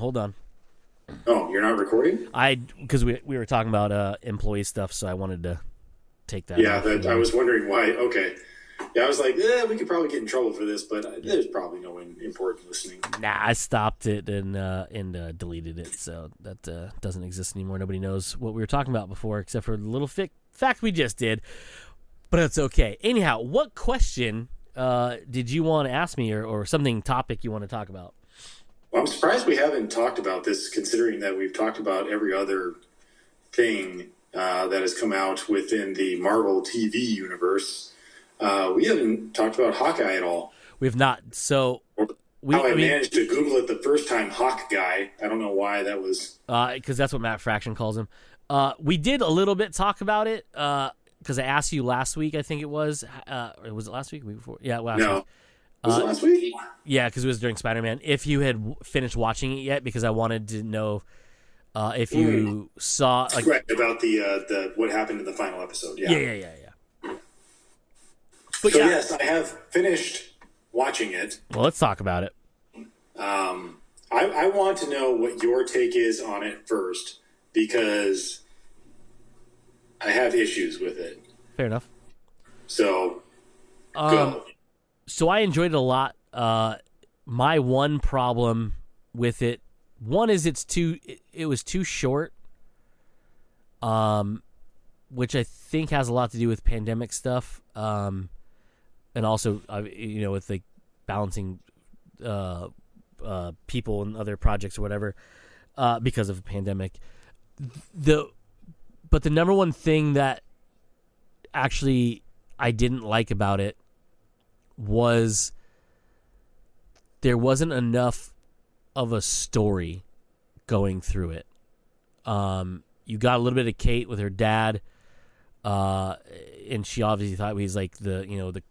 Hold on. Oh, you're not recording? Because we were talking about employee stuff, so I wanted to take that Yeah, off for that I you. was wondering why. Okay. Yeah, I was like, we could probably get in trouble for this, but there's probably no one important listening. Nah, I stopped it and deleted it, so that doesn't exist anymore. Nobody knows what we were talking about before, except for the little fact we just did. But it's okay. Anyhow, what question did you want to ask me, or something topic you want to talk about? Well, I'm surprised we haven't talked about this, considering that we've talked about every other thing that has come out within the Marvel TV universe. We haven't talked about Hawkeye at all. We have not. So Or we, how I I mean, managed to Google it the first time, Hawkguy. I don't know why that was. because that's what Matt Fraction calls him. We did a little bit talk about it because I asked you last week. I think it was. Was it last week? Week before? Yeah, last week. No. Was it last week? Yeah, because it was during Spider-Man. If you had finished watching it yet, because I wanted to know if you saw. Like, Right, about the what happened in the final episode. Yeah. yeah. But So yeah, yes, I have finished watching it. well, let's talk about it. I want to know what your take is on it first because I have issues with it. Fair enough. So Um, go. so I enjoyed it a lot. My one problem with it, one is it was too short. Which I think has a lot to do with pandemic stuff. And also, with like balancing people and other projects or whatever, because of the pandemic. But the number one thing that actually I didn't like about it was there wasn't enough of a story going through it. You got a little bit of Kate with her dad, and she obviously thought he was like the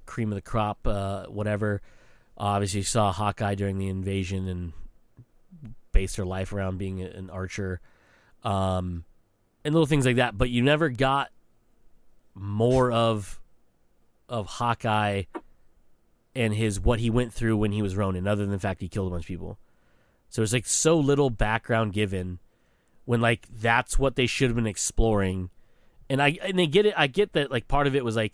cream of the crop, whatever. Obviously, she saw Hawkeye during the invasion and based her life around being an archer, and little things like that. But you never got more of Hawkeye and what he went through when he was Ronin, other than the fact he killed a bunch of people. So there's like so little background given when like that's what they should have been exploring. And they get it. I get that like part of it was like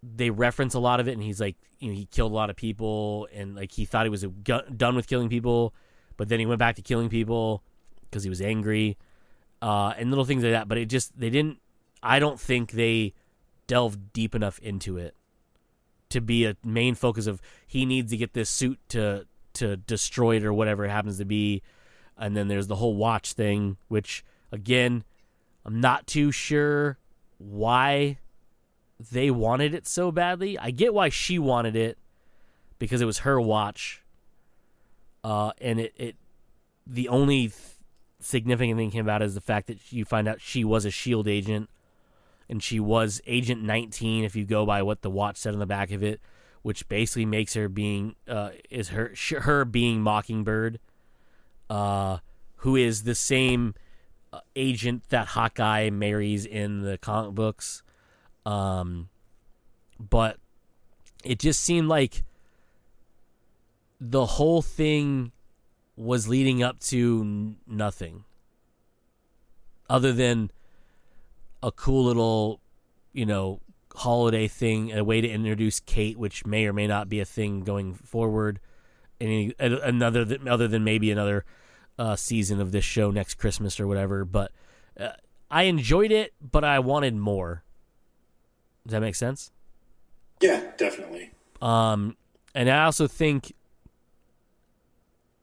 they reference a lot of it, and he's like, he killed a lot of people, and like he thought he was done with killing people, but then he went back to killing people because he was angry, and little things like that. But they didn't. I don't think they delved deep enough into it to be a main focus of he needs to get this suit to destroy it or whatever it happens to be. And then there's the whole watch thing, which again, I'm not too sure why they wanted it so badly. I get why she wanted it because it was her watch. And the only significant thing came about is the fact that you find out she was a SHIELD agent, and she was Agent 19 if you go by what the watch said on the back of it, which basically makes her being her being Mockingbird, who is the same agent that Hawkeye marries in the comic books. But it just seemed like the whole thing was leading up to nothing other than a cool little, holiday thing, a way to introduce Kate, which may or may not be a thing going forward. Other than maybe another season of this show next Christmas or whatever. But I enjoyed it, but I wanted more. Does that make sense? Yeah, definitely. And I also think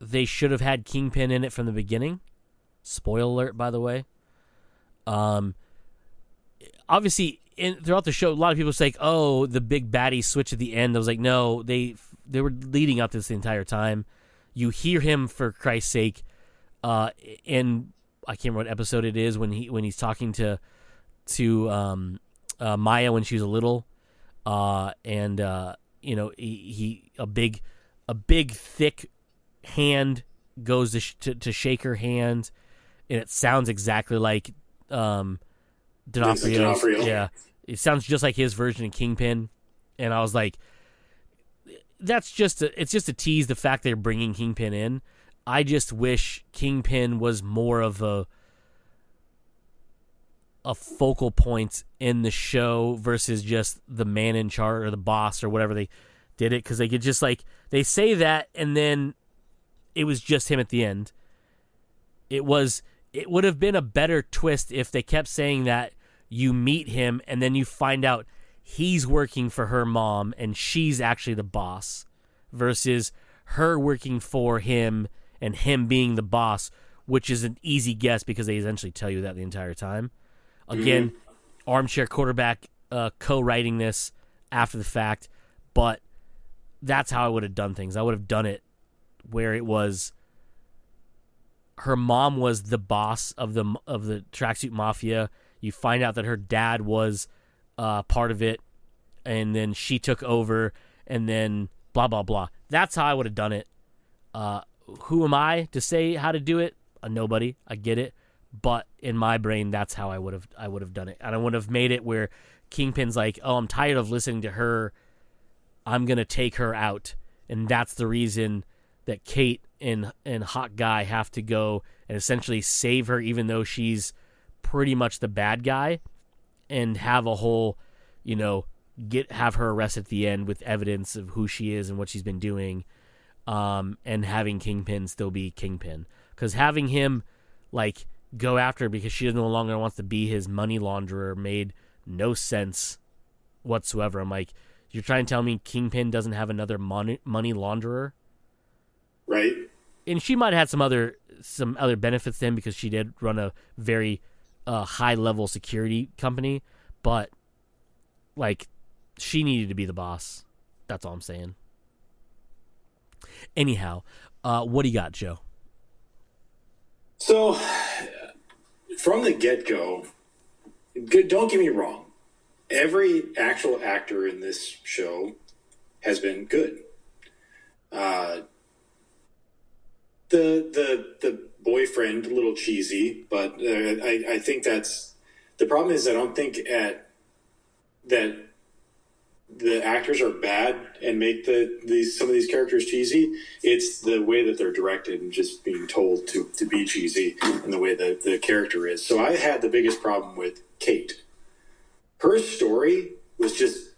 they should have had Kingpin in it from the beginning. Spoiler alert, by the way. Obviously, throughout the show, a lot of people say, "Oh, the big baddie switch at the end." I was like, "No, they were leading up to this the entire time." You hear him, for Christ's sake, in I can't remember what episode it is when he's talking to Maya when she was a little, and he a big thick hand goes to shake her hand, and it sounds exactly like D'Onofrio's. Yeah, it sounds just like his version of Kingpin, and I was like, it's just a tease. The fact they're bringing Kingpin in, I just wish Kingpin was more of a focal point in the show versus just the man in charge or the boss or whatever they did it, because they could just like they say that and then it was just him at the end. It would have been a better twist if they kept saying that you meet him and then you find out he's working for her mom and she's actually the boss, versus her working for him and him being the boss, which is an easy guess because they essentially tell you that the entire time. Again, armchair quarterback co-writing this after the fact, but that's how I would have done things. I would have done it where it was her mom was the boss of the tracksuit mafia. You find out that her dad was part of it, and then she took over, and then blah, blah, blah. That's how I would have done it. Who am I to say how to do it? Nobody. I get it. But in my brain, that's how I would have done it. And I would have made it where Kingpin's like, oh, I'm tired of listening to her. I'm going to take her out. And that's the reason that Kate and Hawkeye have to go and essentially save her, even though she's pretty much the bad guy, and have a whole, have her arrested at the end with evidence of who she is and what she's been doing, and having Kingpin still be Kingpin. Because having him, go after her because she no longer wants to be his money launderer made no sense whatsoever. I'm like, you're trying to tell me Kingpin doesn't have another money launderer? Right. And she might have had some other benefits then because she did run a very high-level security company, but, she needed to be the boss. That's all I'm saying. Anyhow, what do you got, Joe? So, from the get-go, don't get me wrong, every actual actor in this show has been good. The boyfriend, a little cheesy, but I think that's the problem. Is I don't think that the actors are bad and make some of these characters cheesy. It's the way that they're directed and just being told to be cheesy and the way that the character is. So I had the biggest problem with Kate. Her story was just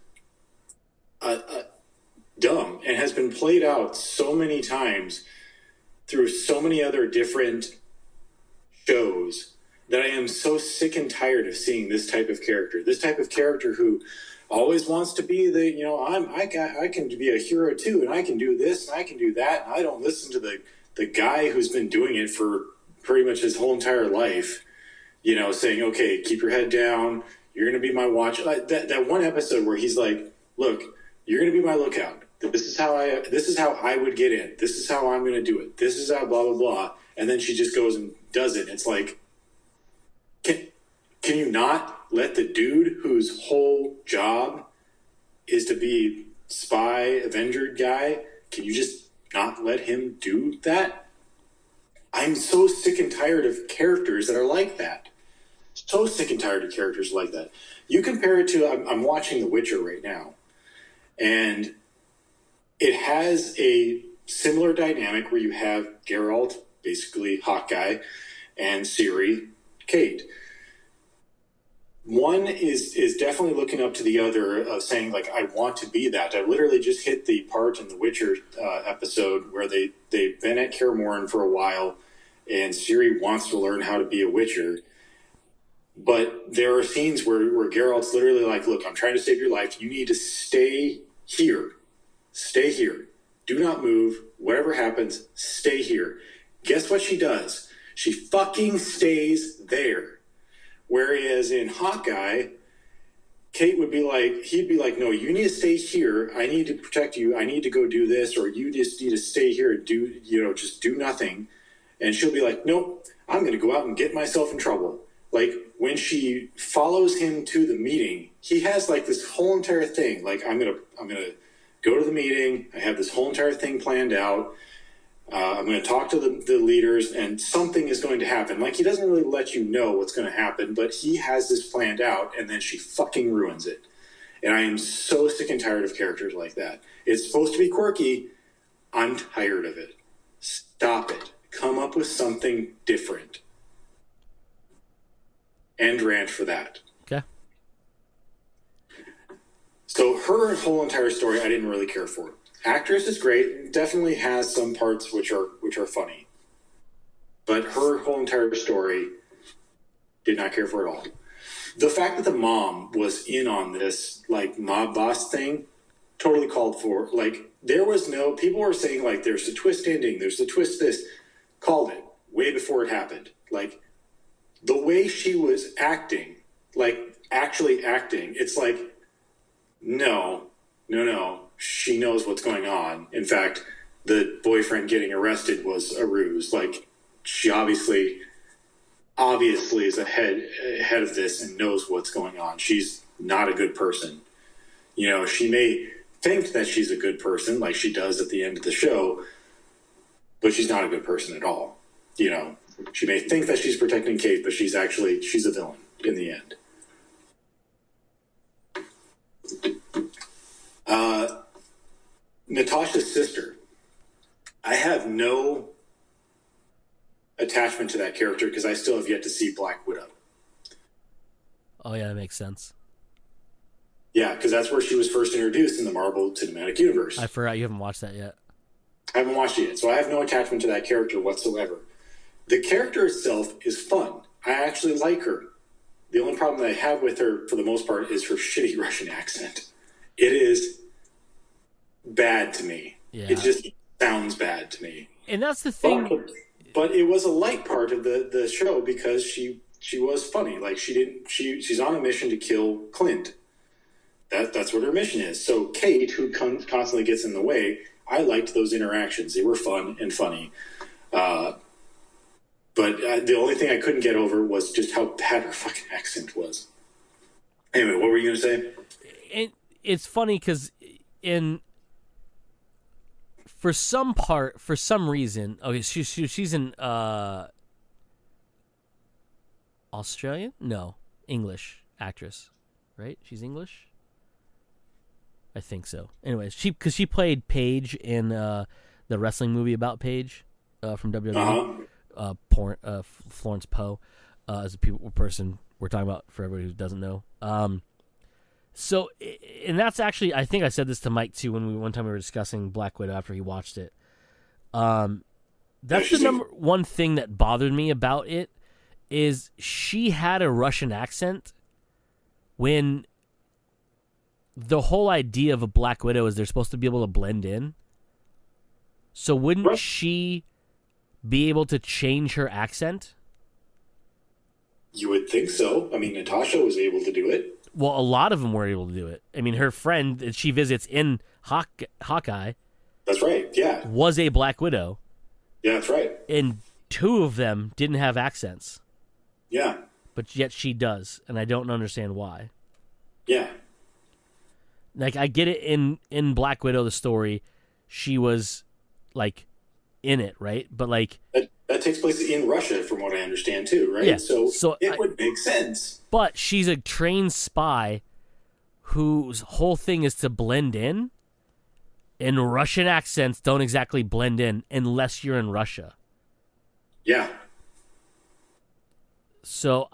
dumb and has been played out so many times through so many other different shows that I am so sick and tired of seeing this type of character. This type of character who always wants to be I can be a hero too, and I can do this and I can do that, and I don't listen to the guy who's been doing it for pretty much his whole entire life, saying, okay, keep your head down, you're going to be my watch. That one episode where he's like, look, you're going to be my lookout. This is how I would get in. This is how I'm going to do it. This is how blah, blah, blah. And then she just goes and does it. It's like, can you not let the dude whose whole job is to be spy, Avenger guy, can you just not let him do that? I'm so sick and tired of characters that are like that. So sick and tired of characters like that. You compare it to, I'm watching The Witcher right now, and it has a similar dynamic where you have Geralt, basically Hawkeye, and Ciri, Kate. One is definitely looking up to the other, saying, I want to be that. I literally just hit the part in the Witcher episode where they've been at Kaer Morhen for a while, and Ciri wants to learn how to be a Witcher. But there are scenes where Geralt's literally like, look, I'm trying to save your life. You need to stay here. Stay here. Do not move. Whatever happens, stay here. Guess what she does? She fucking stays there. Whereas in Hawkeye, he'd be like, no, you need to stay here. I need to protect you. I need to go do this, or you just need to stay here and just do nothing. And she'll be like, nope, I'm going to go out and get myself in trouble. When she follows him to the meeting, he has this whole entire thing. I'm going to go to the meeting. I have this whole entire thing planned out. I'm going to talk to the leaders, and something is going to happen. He doesn't really let you know what's going to happen, but he has this planned out, and then she fucking ruins it. And I am so sick and tired of characters like that. It's supposed to be quirky. I'm tired of it. Stop it. come up with something different. End rant for that. Okay. So her whole entire story, I didn't really care for. Actress is great. Definitely has some parts which are funny. But her whole entire story, did not care for at all. The fact that the mom was in on this, like, mob boss thing, totally called for. Like, there was no, people were saying, like, there's a twist ending, there's a twist this. Called it way before it happened. Like, the way she was acting, like, actually acting, it's like, no, she knows what's going on. In fact, the boyfriend getting arrested was a ruse. Like, she obviously is ahead of this and knows what's going on. She's not a good person. You know, she may think that she's a good person, like she does at the end of the show, but she's not a good person at all. You know, she may think that she's protecting Kate, but she's a villain in the end. Natasha's sister. I have no attachment to that character because I still have yet to see Black Widow. Oh, yeah, that makes sense. Yeah, because that's where she was first introduced in the Marvel Cinematic Universe. I forgot you haven't watched that yet. I haven't watched it yet, so I have no attachment to that character whatsoever. The character itself is fun. I actually like her. The only problem that I have with her, for the most part, is her shitty Russian accent. It is bad to me. Yeah. It just sounds bad to me. And that's the thing. But it was a light part of the show because she was funny. Like, she's on a mission to kill Clint. That's what her mission is. So Kate, who constantly gets in the way, I liked those interactions. They were fun and funny. But the only thing I couldn't get over was just how bad her fucking accent was. Anyway, what were you going to say? It's funny because for some reason, okay, she's an Australian? No, English actress, right? She's English? I think so. Anyways, because she played Paige in the wrestling movie about Paige from WWE. Florence Poe as a person we're talking about for everybody who doesn't know. So, and that's actually, I think I said this to Mike too one time we were discussing Black Widow after he watched it. That's the number one thing that bothered me about it is she had a Russian accent when the whole idea of a Black Widow is they're supposed to be able to blend in. So wouldn't she be able to change her accent? You would think so. I mean, Natasha was able to do it. Well, a lot of them were able to do it. I mean, her friend that she visits in Hawkeye. That's right, yeah. Was a Black Widow. Yeah, that's right. And two of them didn't have accents. Yeah. But yet she does, and I don't understand why. Yeah. Like, I get it in Black Widow, the story, she was, like, in it, right? But, like... That takes place in Russia, from what I understand, too, right? Yeah. So it would make sense. But she's a trained spy whose whole thing is to blend in, and Russian accents don't exactly blend in unless you're in Russia. Yeah. So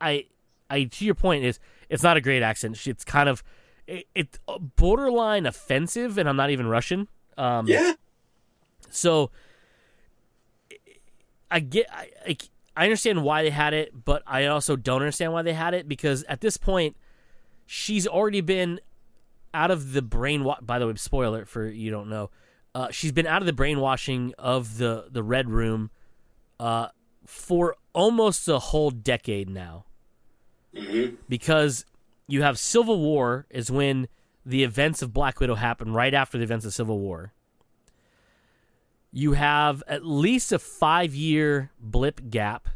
I to your point, it's not a great accent. It's kind of it's borderline offensive, and I'm not even Russian. Yeah. So I understand why they had it, but I also don't understand why they had it, because at this point, she's already been out of the brainwash. By the way, spoiler for you don't know, she's been out of the brainwashing of the Red Room for almost a whole decade now. Mm-hmm. Because you have Civil War is when the events of Black Widow happen, right after the events of Civil War. You have at least a 5-year blip gap,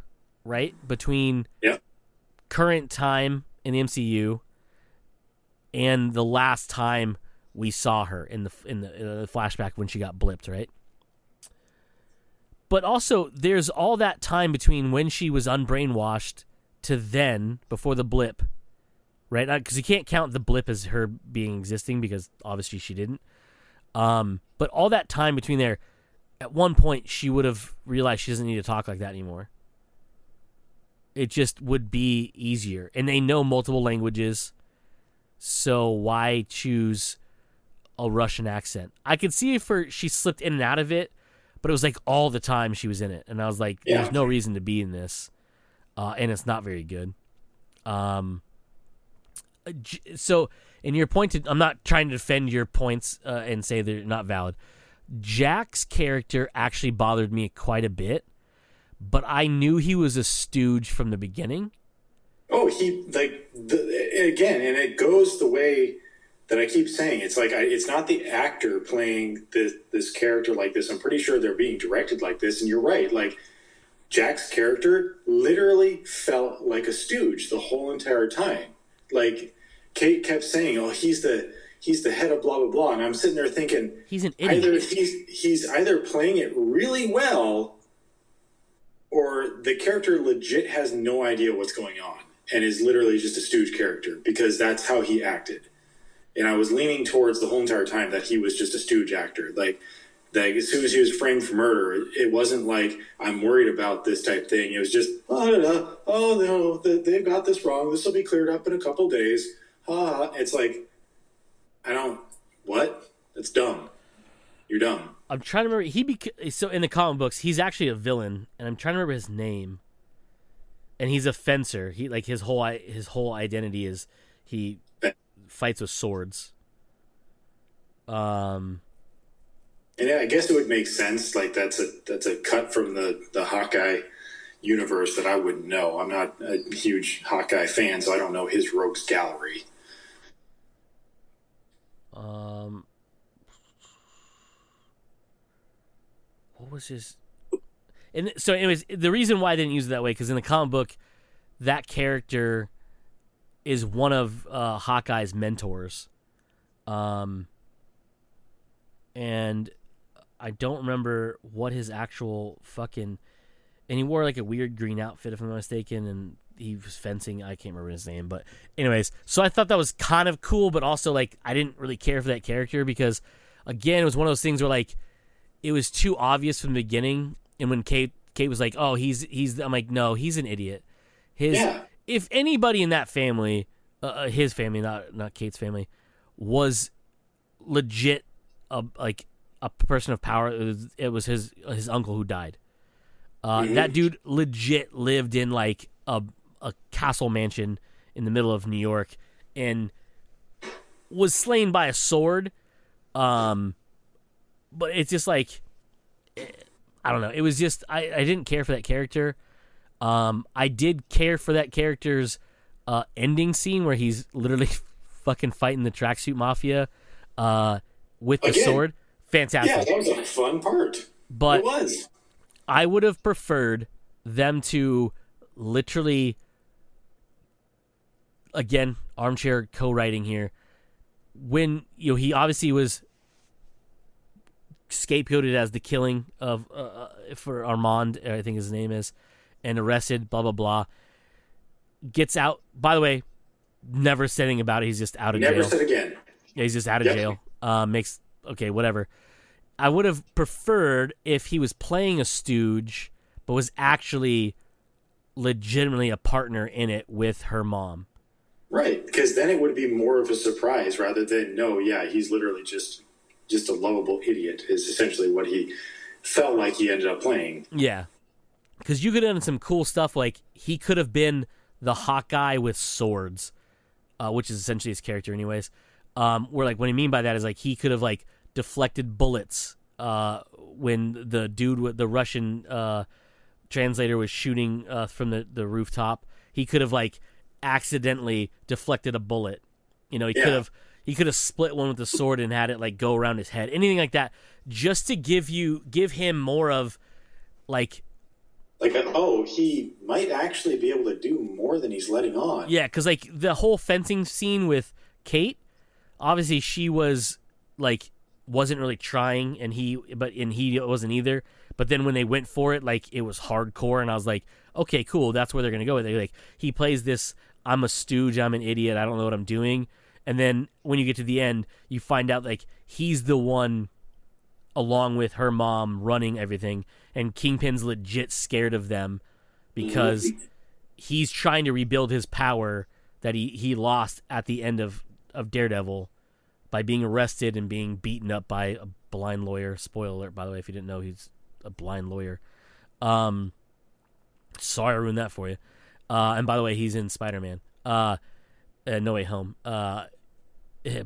right, between current time in the MCU and the last time we saw her in the flashback when she got blipped, right? But also, there's all that time between when she was unbrainwashed to then, before the blip, right? Because you can't count the blip as her being existing, because obviously she didn't. But all that time between there, at one point she would have realized she doesn't need to talk like that anymore. It just would be easier. And they know multiple languages, so why choose a Russian accent? I could see if she slipped in and out of it, but it was like all the time she was in it. And I was like, there's no reason to be in this. And it's not very good. So, and your point, I'm not trying to defend your points and say they're not valid. Jack's character actually bothered me quite a bit, but I knew he was a stooge from the beginning. Oh, again, and it goes the way that I keep saying. It's like it's not the actor playing this character like this. I'm pretty sure they're being directed like this, and you're right. Like, Jack's character literally felt like a stooge the whole entire time. Like, Kate kept saying, "Oh, he's the head of blah blah blah," and I'm sitting there thinking, he's an idiot. Either he's either playing it really well, or the character legit has no idea what's going on and is literally just a stooge character, because that's how he acted. And I was leaning towards the whole entire time that he was just a stooge actor. Like as soon as he was framed for murder, it wasn't like, I'm worried about this type thing. It was just, oh no, they've got this wrong. This will be cleared up in a couple days. It's like, what? That's dumb. You're dumb. I'm trying to remember. So in the comic books, he's actually a villain, and I'm trying to remember his name. And he's a fencer. He like his whole identity is he fights with swords. And I guess it would make sense. Like that's a cut from the Hawkeye universe that I wouldn't know. I'm not a huge Hawkeye fan, so I don't know his rogues gallery. What was his? And so, anyways, the reason why I didn't use it that way, because in the comic book, that character is one of Hawkeye's mentors, and I don't remember what his actual fucking. And he wore like a weird green outfit, if I'm not mistaken, and he was fencing. I can't remember his name, but anyways, so I thought that was kind of cool, but also like I didn't really care for that character because, again, it was one of those things where like it was too obvious from the beginning. And when Kate was like, "Oh, he's," I'm like, "No, he's an idiot." If anybody in that family, his family, not Kate's family, was legit like a person of power, it was his uncle who died. That dude legit lived in like a castle mansion in the middle of New York and was slain by a sword. But it's just like, I don't know. It was just, I didn't care for that character. I did care for that character's ending scene where he's literally fucking fighting the tracksuit mafia with the sword. Fantastic. Yeah, that was a fun part. But it was. I would have preferred them to literally, again, armchair co-writing here, when he obviously was scapegoated as the killing of for Armand, I think his name is, and arrested, blah blah blah, gets out. By the way, never said anything about it. He's just out of jail. Never said again. Yeah, he's just out of jail. Whatever. I would have preferred if he was playing a stooge, but was actually legitimately a partner in it with her mom. Right, because then it would be more of a surprise rather than, he's literally just a lovable idiot is essentially what he felt like he ended up playing. Yeah, because you could have done some cool stuff, like he could have been the Hawkeye with swords, which is essentially his character anyways. Where like what I mean by that is like he could have like deflected bullets when the dude with the Russian translator was shooting from the rooftop. He could have like accidentally deflected a bullet. He could have split one with the sword and had it like go around his head. Anything like that, just to give him more of he might actually be able to do more than he's letting on. Yeah, because like the whole fencing scene with Kate, obviously she was like wasn't really trying, and he wasn't either. But then when they went for it, like it was hardcore, and I was like, okay, cool, that's where they're gonna go with it. Like he plays this, I'm a stooge, I'm an idiot, I don't know what I'm doing, and then when you get to the end, you find out like he's the one along with her mom running everything, and Kingpin's legit scared of them because he's trying to rebuild his power that he lost at the end of Daredevil by being arrested and being beaten up by a blind lawyer. Spoiler alert, by the way, if you didn't know, he's a blind lawyer. Sorry I ruined that for you. And by the way, he's in Spider-Man. No Way Home.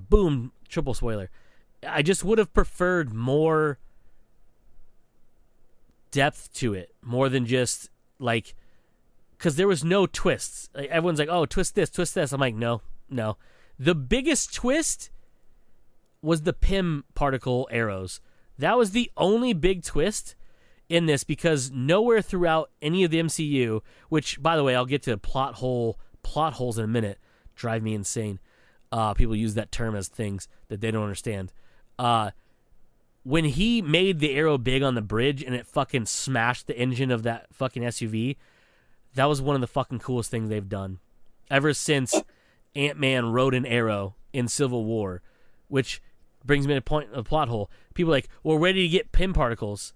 Boom, triple spoiler. I just would have preferred more depth to it, more than just like, because there was no twists. Like, everyone's like, oh, twist this, twist this. I'm like, no. The biggest twist was the Pym particle arrows. That was the only big twist in this, because nowhere throughout any of the MCU, which, by the way, I'll get to plot holes in a minute, drive me insane. People use that term as things that they don't understand. When he made the arrow big on the bridge and it fucking smashed the engine of that fucking SUV, that was one of the fucking coolest things they've done ever since Ant-Man rode an arrow in Civil War, which brings me to a plot hole. People are like, we're ready to get Pym particles.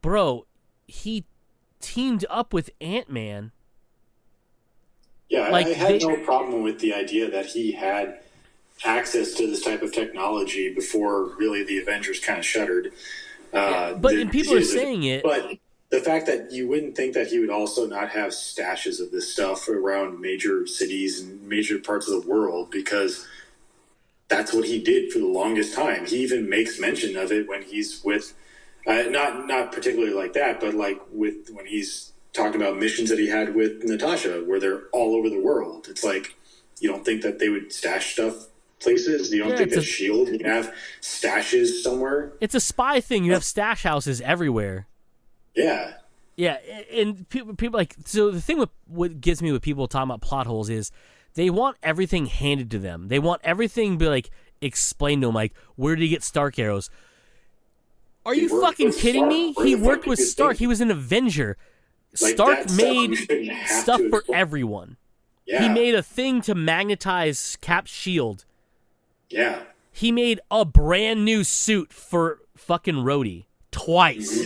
Bro, he teamed up with Ant-Man. Yeah, like, I had no problem with the idea that he had access to this type of technology before really the Avengers kind of shuttered. But people are saying it. But the fact that you wouldn't think that he would also not have stashes of this stuff around major cities and major parts of the world, because that's what he did for the longest time. He even makes mention of it when he's with, not particularly like that, but like with when he's talking about missions that he had with Natasha, where they're all over the world. It's like, you don't think that they would stash stuff places? You don't think that S.H.I.E.L.D. would have stashes somewhere? It's a spy thing. You have stash houses everywhere. Yeah. Yeah, and people like, so the thing with what gets me with people talking about plot holes is they want everything handed to them. They want everything to be like explained to them, like, where did he get Stark arrows? Are you fucking kidding me? He worked with Stark. He was an Avenger. Like, Stark made stuff for everyone. Yeah. He made a thing to magnetize Cap's shield. Yeah. He made a brand new suit for fucking Rhodey twice. Mm-hmm.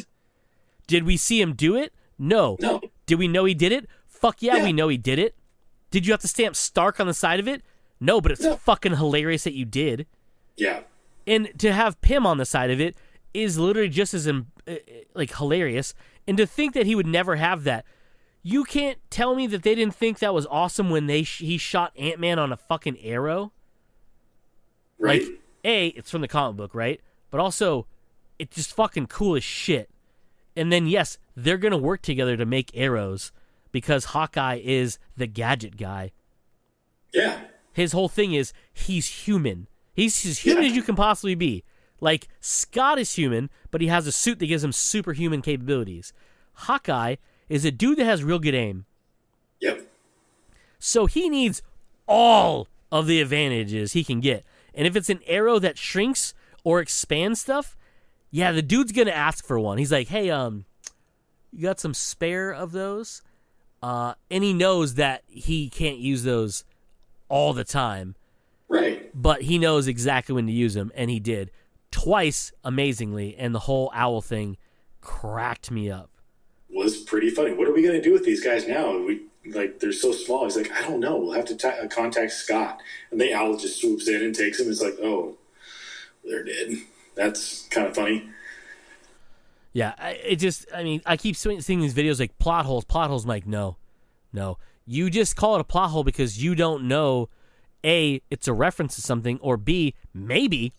Did we see him do it? No. Did we know he did it? Fuck yeah, we know he did it. Did you have to stamp Stark on the side of it? No, but it's fucking hilarious that you did. Yeah. And to have Pym on the side of it is literally just as like hilarious. And to think that he would never have that. You can't tell me that they didn't think that was awesome when he shot Ant-Man on a fucking arrow. Right. Like, it's from the comic book, right? But also, it's just fucking cool as shit. And then, yes, they're going to work together to make arrows because Hawkeye is the gadget guy. Yeah. His whole thing is he's human. He's as human as you can possibly be. Like, Scott is human, but he has a suit that gives him superhuman capabilities. Hawkeye is a dude that has real good aim. Yep. So he needs all of the advantages he can get. And if it's an arrow that shrinks or expands stuff, yeah, the dude's going to ask for one. He's like, hey, you got some spare of those? And he knows that he can't use those all the time. Right. But he knows exactly when to use them, and he did. Twice, amazingly, and the whole owl thing cracked me up. Was pretty funny. What are we going to do with these guys now? They're so small. He's like, I don't know. We'll have to contact Scott. And the owl just swoops in and takes him. It's like, oh, they're dead. That's kind of funny. Yeah, I keep seeing these videos like plot holes. I'm like, no. You just call it a plot hole because you don't know, A, it's a reference to something, or B, maybe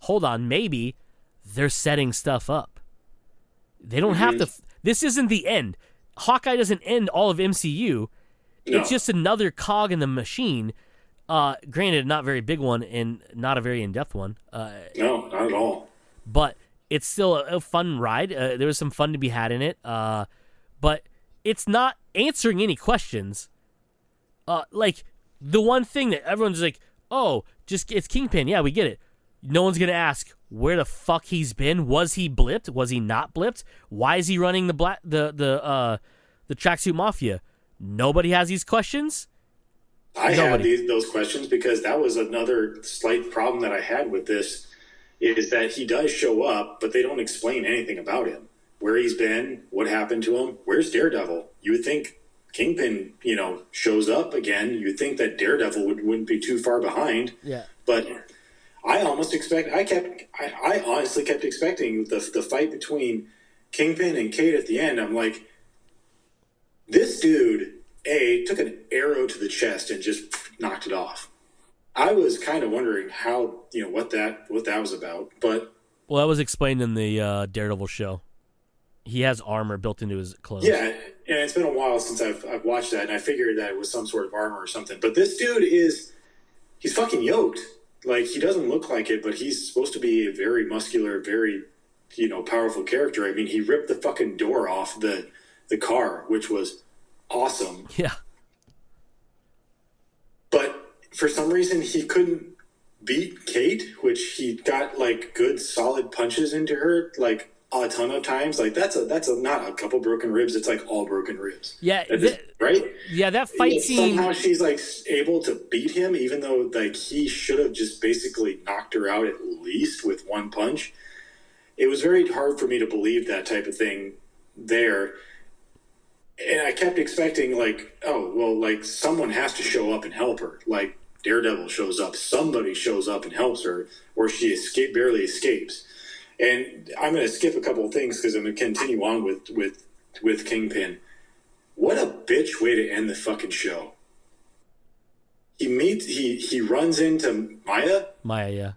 they're setting stuff up. They don't have to. This isn't the end. Hawkeye doesn't end all of MCU. No. It's just another cog in the machine. Granted, not a very big one and not a very in-depth one. No, not at all. But it's still a fun ride. There was some fun to be had in it. But it's not answering any questions. Like, the one thing that everyone's like, oh, it's Kingpin. Yeah, we get it. No one's going to ask where the fuck he's been. Was he blipped? Was he not blipped? Why is he running the tracksuit mafia? Nobody has these questions. I had those questions because that was another slight problem that I had with this. is that he does show up, but they don't explain anything about him. Where he's been, what happened to him, where's Daredevil? You would think Kingpin, shows up again. You'd think that Daredevil wouldn't be too far behind. Yeah. But I honestly kept expecting the fight between Kingpin and Kate at the end. I'm like, this dude, took an arrow to the chest and just knocked it off. I was kind of wondering how, what that was about. But well, that was explained in the Daredevil show. He has armor built into his clothes. Yeah, and it's been a while since I've watched that, and I figured that it was some sort of armor or something. But this dude he's fucking yoked. Like, he doesn't look like it, but he's supposed to be a very muscular, very, powerful character. I mean, he ripped the fucking door off the car, which was awesome. Yeah. But for some reason, he couldn't beat Kate, which he got, like, good, solid punches into her, like, a ton of times. Like, that's not a couple broken ribs, it's like all broken ribs. Yeah, right? Yeah, that fight scene. Somehow she's like able to beat him, even though like he should have just basically knocked her out at least with one punch. It was very hard for me to believe that type of thing there. And I kept expecting like, oh, well, like someone has to show up and help her. Like Daredevil shows up, somebody shows up and helps her, or she barely escapes. And I'm going to skip a couple of things because I'm going to continue on with Kingpin. What a bitch way to end the fucking show. He runs into Maya. Maya, yeah.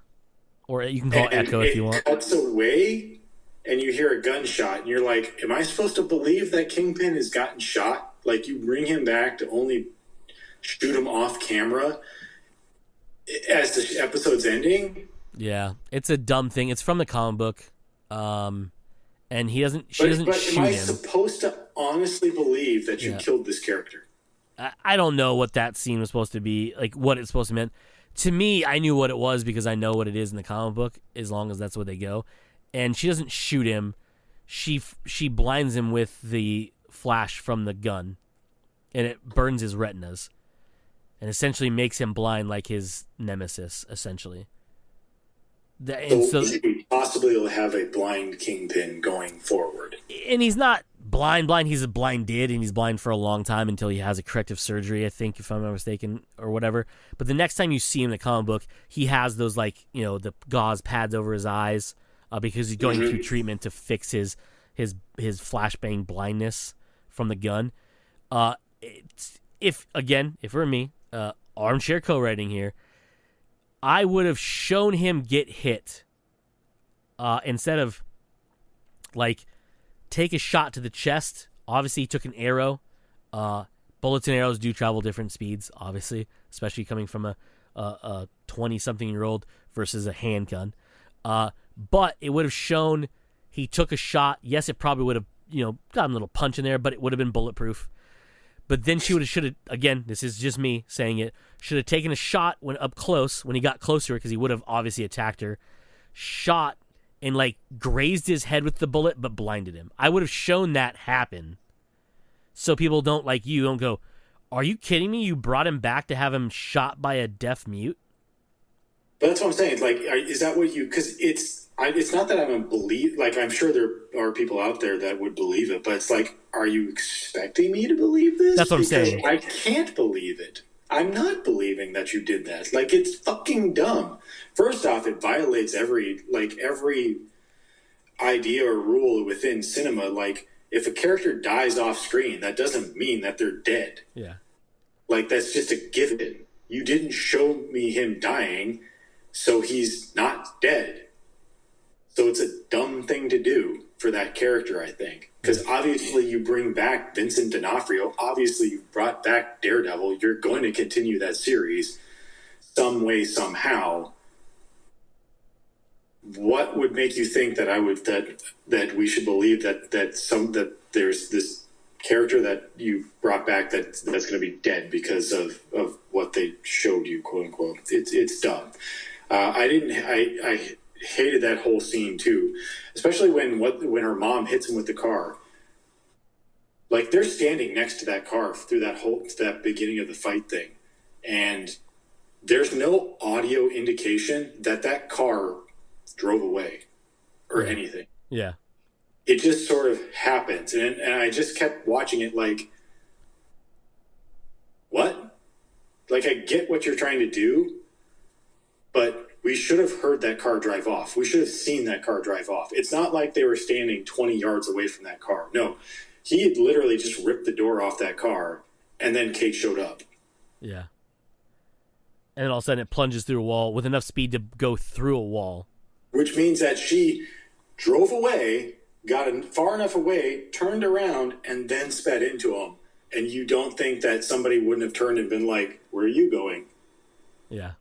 Or you can call it Echo if you want. It cuts away, and you hear a gunshot, and you're like, am I supposed to believe that Kingpin has gotten shot? Like, you bring him back to only shoot him off camera as the episode's ending? Yeah, it's a dumb thing. It's from the comic book, and she doesn't shoot him. Am I supposed to honestly believe that you killed this character? I don't know what that scene was supposed to be, like what it's supposed to mean. To me, I knew what it was because I know what it is in the comic book, as long as that's where they go. And she doesn't shoot him. She blinds him with the flash from the gun, and it burns his retinas, and essentially makes him blind like his nemesis, essentially. So we possibly will have a blind Kingpin going forward. And he's not blind. He's a blinded, and he's blind for a long time until he has a corrective surgery, I think, if I'm not mistaken, or whatever. But the next time you see him in the comic book, he has those, like, the gauze pads over his eyes because he's going through treatment to fix his flashbang blindness from the gun. If it were me, armchair co-writing here, I would have shown him get hit instead of, like, take a shot to the chest. Obviously, he took an arrow. Bullets and arrows do travel different speeds, obviously, especially coming from a 20-something-year-old versus a handgun. But it would have shown he took a shot. Yes, it probably would have, gotten a little punch in there, but it would have been bulletproof. But then should have, again, this is just me saying it, should have taken a shot when up close, when he got closer, because he would have obviously attacked her, shot and, like, grazed his head with the bullet, but blinded him. I would have shown that happen. So people don't go, are you kidding me? You brought him back to have him shot by a deaf mute? But that's what I'm saying. Like, is that what you, because it's not that I don't believe, like, I'm sure there are people out there that would believe it, but it's like, are you expecting me to believe this? That's what I'm saying. I can't believe it. I'm not believing that you did that. Like, it's fucking dumb. First off, it violates every idea or rule within cinema. Like, if a character dies off screen, that doesn't mean that they're dead. Yeah. Like, that's just a given. You didn't show me him dying, so he's not dead. So it's a dumb thing to do for that character, I think. Because obviously you bring back Vincent D'Onofrio. Obviously you brought back Daredevil. You're going to continue that series some way, somehow. What would make you think that that we should believe that there's this character that you brought back that's going to be dead because of what they showed you, quote unquote? It's dumb. I hated that whole scene too, especially when her mom hits him with the car. Like, they're standing next to that car through that beginning of the fight thing, and there's no audio indication that car drove away or anything. Yeah. It just sort of happens. And I just kept watching it like, what? Like, I get what you're trying to do, but we should have heard that car drive off. We should have seen that car drive off. It's not like they were standing 20 yards away from that car. No, he had literally just ripped the door off that car, and then Kate showed up. Yeah. And then all of a sudden it plunges through a wall with enough speed to go through a wall. Which means that she drove away, got far enough away, turned around, and then sped into him. And you don't think that somebody wouldn't have turned and been like, where are you going? Yeah.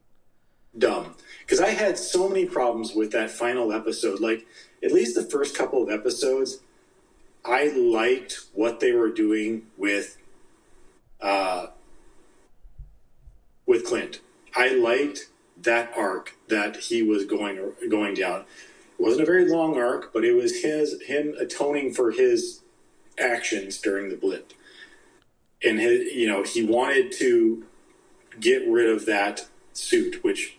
Dumb. Because I had so many problems with that final episode. Like, at least the first couple of episodes, I liked what they were doing with Clint. I liked that arc that he was going down. It wasn't a very long arc, but it was him atoning for his actions during the blip. And he wanted to get rid of that suit, which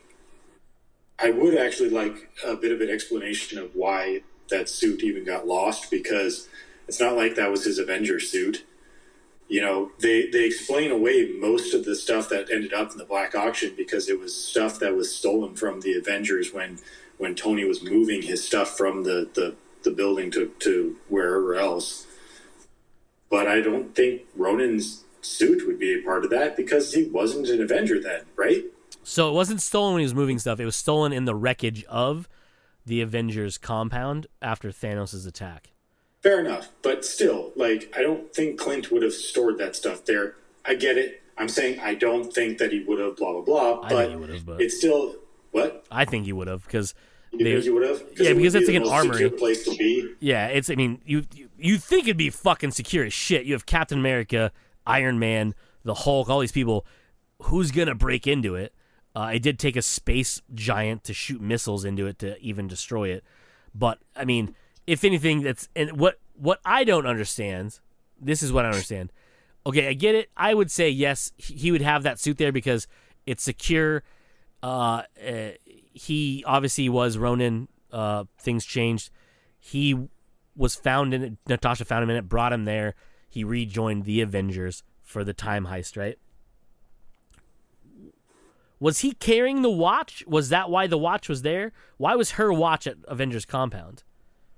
I would actually like a bit of an explanation of why that suit even got lost, because it's not like that was his Avenger suit. They explain away most of the stuff that ended up in the black auction because it was stuff that was stolen from the Avengers when Tony was moving his stuff from the building to wherever else. But I don't think Ronan's suit would be a part of that because he wasn't an Avenger then, right? So it wasn't stolen when he was moving stuff. It was stolen in the wreckage of the Avengers compound after Thanos' attack. Fair enough. But still, I don't think Clint would have stored that stuff there. I get it. I'm saying I don't think that he would have blah, blah, blah. But I think he would have, but it's still... What? I think he would have because... You think he would have? Yeah, because it's like an armory. Secure place to be. Yeah, it's... I mean, you think it'd be fucking secure as shit. You have Captain America, Iron Man, the Hulk, all these people. Who's going to break into it? It did take a space giant to shoot missiles into it to even destroy it. But, I mean, if anything, that's... And what I don't understand... This is what I understand. Okay, I get it. I would say, yes, he would have that suit there because it's secure. He obviously was Ronin. Things changed. He was found in it. Natasha found him in it, brought him there. He rejoined the Avengers for the time heist, right? Was he carrying the watch? Was that why the watch was there? Why was her watch at Avengers compound?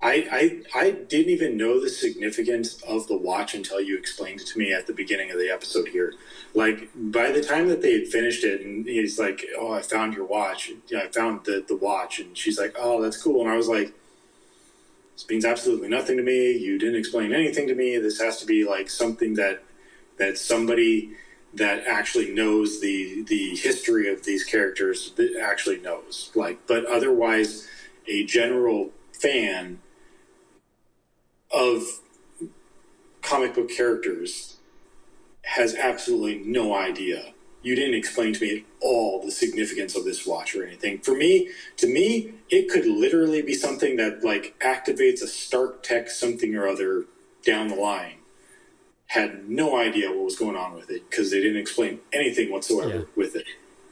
I didn't even know the significance of the watch until you explained it to me at the beginning of the episode here. Like, by the time that they had finished it, and he's like, oh, I found your watch. I found the watch. And she's like, oh, that's cool. And I was like, this means absolutely nothing to me. You didn't explain anything to me. This has to be like something that somebody that actually knows the history of these characters actually knows. But otherwise, a general fan of comic book characters has absolutely no idea. You didn't explain to me at all the significance of this watch or anything. To me, it could literally be something that activates a Stark Tech something or other down the line. Had no idea what was going on with it because they didn't explain anything whatsoever with it.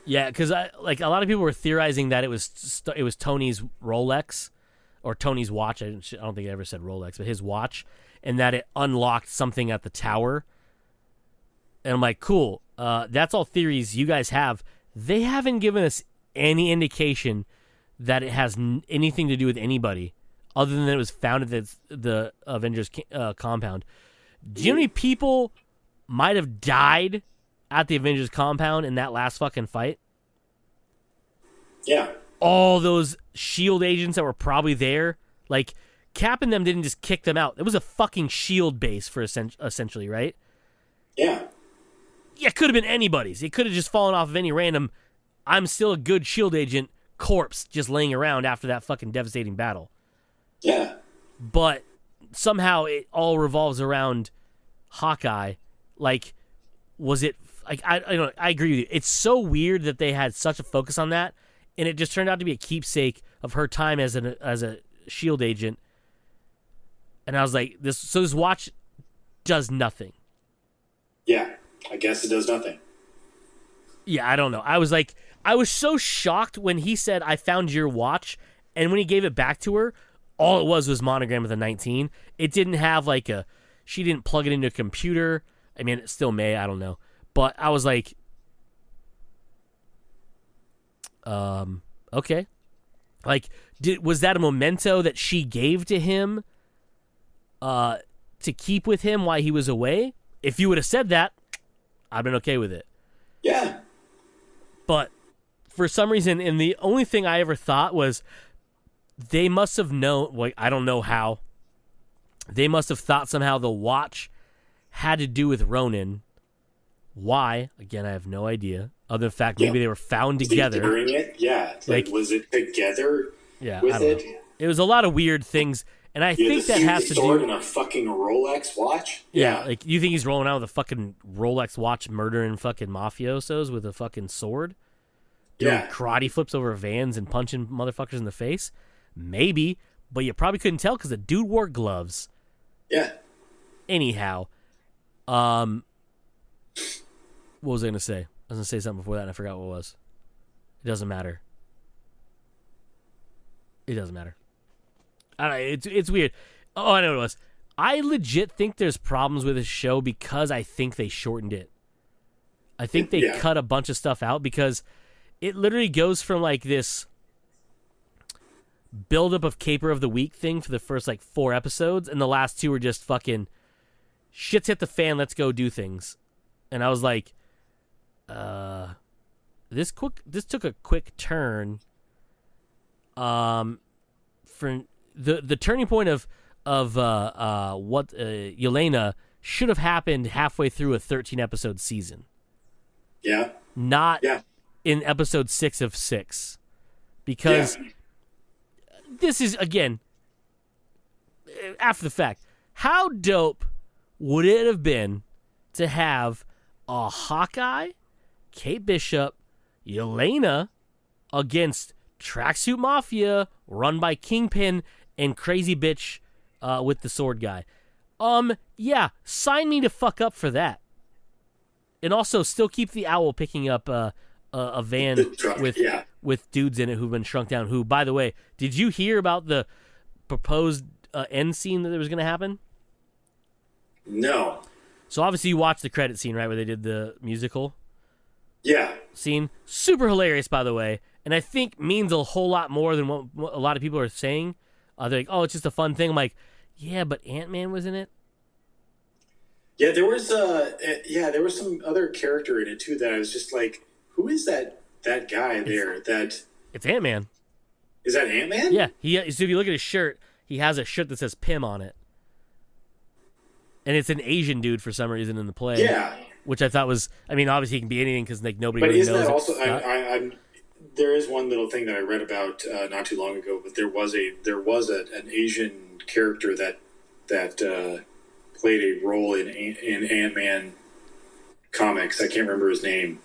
Yeah, because a lot of people were theorizing that it was Tony's Rolex. Or Tony's watch. I don't think I ever said Rolex, but his watch, and that it unlocked something at the tower. And I'm like, cool. That's all theories you guys have. They haven't given us any indication that it has anything to do with anybody, other than it was found at the Avengers compound. Do you know how many people might have died at the Avengers compound in that last fucking fight? Yeah. All those S.H.I.E.L.D. agents that were probably there, Cap and them didn't just kick them out. It was a fucking S.H.I.E.L.D. base for essentially, right? Yeah. Yeah, it could have been anybody's. It could have just fallen off of any random, I'm still a good S.H.I.E.L.D. agent corpse just laying around after that fucking devastating battle. Yeah. But somehow it all revolves around Hawkeye. Was it... I don't know, I agree with you. It's so weird that they had such a focus on that. And it just turned out to be a keepsake of her time as a S.H.I.E.L.D. agent. And I was like, this watch does nothing. Yeah, I guess it does nothing. Yeah, I don't know. I was so shocked when he said, I found your watch And when he gave it back to her, all it was monogram with a 19. It didn't have like she didn't plug it into a computer. I mean, it still may, I don't know. But I was like, okay. Like, was that a memento that she gave to him to keep with him while he was away? If you would have said that, I'd been okay with it. Yeah. But for some reason, and the only thing I ever thought was they must have known, like, I don't know how, they must have thought somehow the watch had to do with Ronin. Why? Again, I have no idea. Other than the fact maybe they were found together. During it? Yeah. Like, was it together with it? Know. It was a lot of weird things, and I think that has to do... in a fucking Rolex watch? Yeah, like, you think he's rolling out with a fucking Rolex watch murdering fucking mafiosos with a fucking sword? Doing karate flips over vans and punching motherfuckers in the face? Maybe, but you probably couldn't tell because the dude wore gloves. Yeah. Anyhow, what was I going to say? I was going to say something before that and I forgot what it was. It doesn't matter. It doesn't matter. I don't know, it's weird. Oh, I know what it was. I legit think there's problems with this show because I think they shortened it. I think they cut a bunch of stuff out because it literally goes from like this buildup of Caper of the Week thing for the first like 4 episodes, and the last 2 were just fucking shit's hit the fan, let's go do things. And I was like, this took a quick turn. For the turning point of what Yelena should have happened halfway through a 13 episode season. Yeah. Not in episode 6 of 6. Because this is, again, after the fact, how dope would it have been to have a Hawkeye, Kate Bishop, Yelena against Tracksuit Mafia, run by Kingpin, and Crazy Bitch with the sword guy? Yeah, sign me to fuck up for that. And also still keep the Owl picking up a van with dudes in it who've been shrunk down. Who, by the way, did you hear about the proposed end scene that was going to happen? No. So obviously you watched the credit scene, right, where they did the musical? Yeah. Scene. Super hilarious, by the way. And I think means a whole lot more than what a lot of people are saying. They're like, oh, it's just a fun thing. I'm like, yeah, but Ant-Man was in it? Yeah, there was some other character in it, too, that I was just like, who is that guy there? It's Ant-Man. Is that Ant-Man? Yeah. So if you look at his shirt, he has a shirt that says Pym on it. And it's an Asian dude for some reason in the play. Yeah. Which I thought was, I mean, obviously he can be anything because like nobody really knows. But isn't that also, there is one little thing that I read about not too long ago, but there was an Asian character that played a role in Ant-Man comics. I can't remember his name.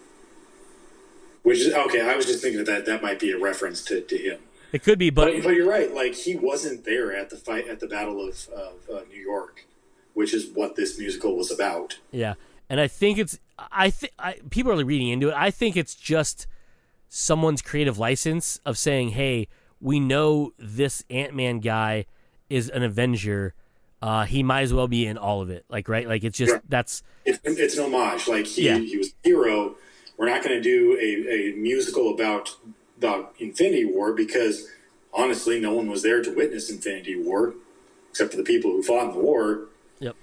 Which is, okay, I was just thinking that might be a reference to him. It could be, but you're right. Like, he wasn't there at the Battle of New York, which is what this musical was about. Yeah, and I think it's people are reading into it. I think it's just someone's creative license of saying, "Hey, we know this Ant-Man guy is an Avenger. He might as well be in all of it." Like, right? Like, it's just it's an homage. Like, he was a hero. We're not going to do a musical about Infinity War because, honestly, no one was there to witness Infinity War except for the people who fought in the war. Yep.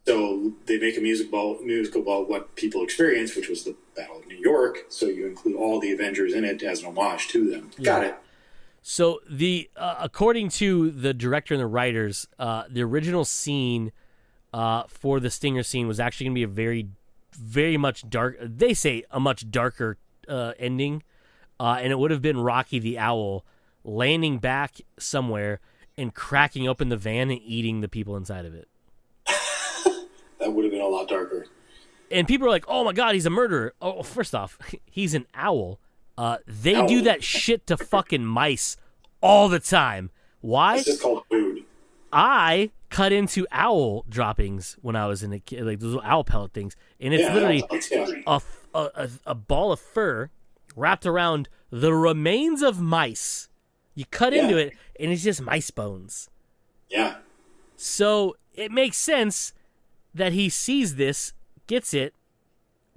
So they make a musical about what people experienced, which was the Battle of New York. So you include all the Avengers in it as an homage to them. Yeah. Got it. So according to the director and the writers, the original scene for the Stinger scene was actually going to be a very, very much dark. They say a much darker ending, and it would have been Rocky the Owl landing back somewhere and cracking open the van and eating the people inside of it. That would have been a lot darker. And people are like, "Oh my God, he's a murderer." Oh, first off, he's an owl. They do that shit to fucking mice all the time. Why? It's just called food. I cut into owl droppings when I was in a kid, like those little owl pellet things, and it's literally a ball of fur wrapped around the remains of mice You cut into it, and it's just mice bones. Yeah. So it makes sense that he sees this, gets it,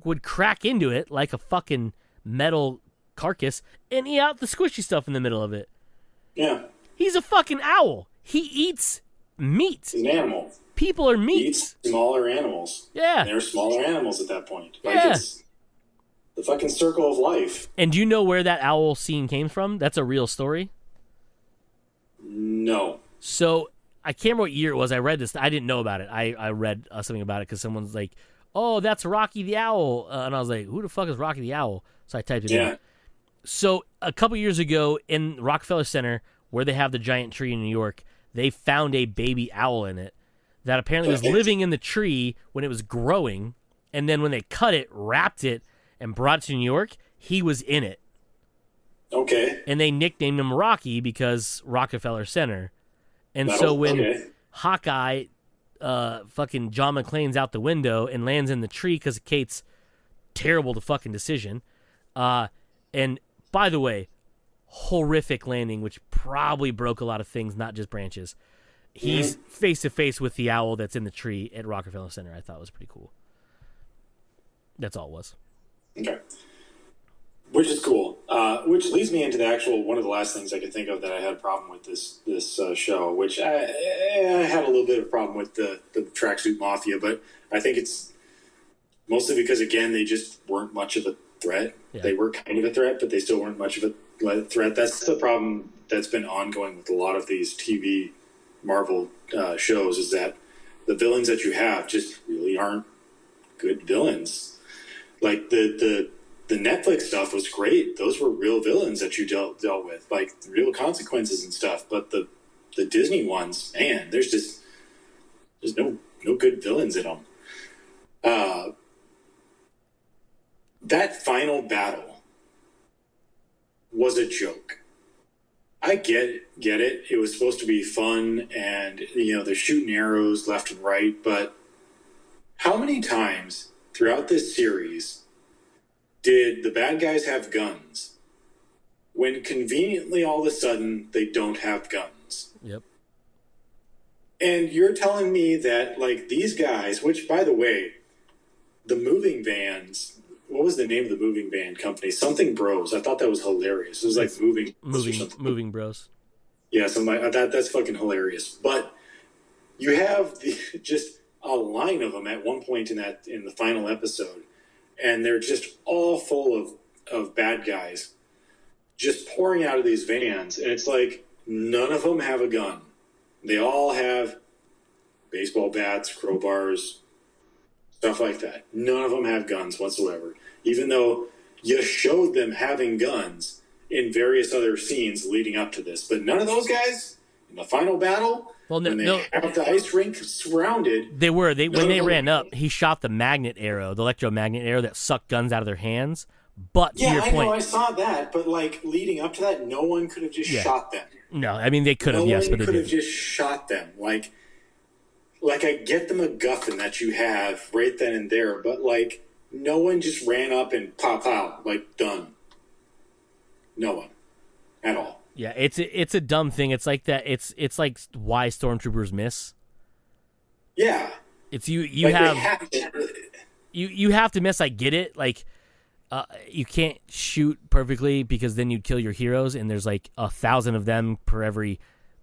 would crack into it like a fucking metal carcass, and eat out the squishy stuff in the middle of it. Yeah. He's a fucking owl. He eats meat. He's an animal. People are meat. He eats smaller animals. Yeah. And they're smaller animals at that point. Like, Yeah. it's the fucking circle of life. And do you know where that owl scene came from? That's a real story. No. So I can't remember what year it was. I read this. I didn't know about it. I read something about it because someone's like, "Oh, that's Rocky the Owl," and I was like, "Who the fuck is Rocky the Owl?" So I typed it in. So a couple years ago in Rockefeller Center, where they have the giant tree in New York, they found a baby owl in it that apparently was living in the tree when it was growing, and then when they cut it, wrapped it, and brought it to New York, he was in it. Okay. And they nicknamed him Rocky because Rockefeller Center. And so when Hawkeye, fucking John McClane's out the window and lands in the tree because of Kate's terrible fucking decision. And by the way, horrific landing, which probably broke a lot of things, not just branches. He's face to face with the owl that's in the tree at Rockefeller Center. I thought was pretty cool. That's all it was. Okay. Which is cool. Which leads me into the actual one of the last things I could think of that I had a problem with this show, which I had a little bit of a problem with the Tracksuit Mafia, but I think it's mostly because, again, they just weren't much of a threat. Yeah. They were kind of a threat, but they still weren't much of a threat. That's the problem that's been ongoing with a lot of these TV Marvel shows, is that the villains that you have just really aren't good villains. Like the Netflix stuff was great. Those were real villains that you dealt with, like real consequences and stuff. But the Disney ones, man, there's no good villains in them. That final battle was a joke. I get it. It was supposed to be fun, and they're shooting arrows left and right. But how many times throughout this series did the bad guys have guns when conveniently all of a sudden they don't have guns? Yep. And you're telling me that, like, these guys, which, by the way, the moving vans, what was the name of the moving van company? Something Bros. I thought that was hilarious. It was like Moving Bros. Yeah, that's fucking hilarious. But you have just a line of them at one point in the final episode, and they're just all full of bad guys just pouring out of these vans, and it's like none of them have a gun. They all have baseball bats, crowbars, stuff like that. None of them have guns whatsoever, even though you showed them having guns in various other scenes leading up to this. But none of those guys, in the final battle, when they have the ice rink surrounded... When they ran up, he shot the electromagnet arrow that sucked guns out of their hands. But to your point... Yeah, I know, I saw that, but leading up to that, no one could have just shot them. No, I mean, they could have, yes, but they didn't. No one could have just shot them. Like, I get the MacGuffin that you have right then and there, but, no one just ran up and pow, done. No one. At all. Yeah, it's a dumb thing. It's like that. It's like why stormtroopers miss. Yeah. It's you have to miss. I get it. Like, you can't shoot perfectly because then you'd kill your heroes, and there's 1,000 of them per every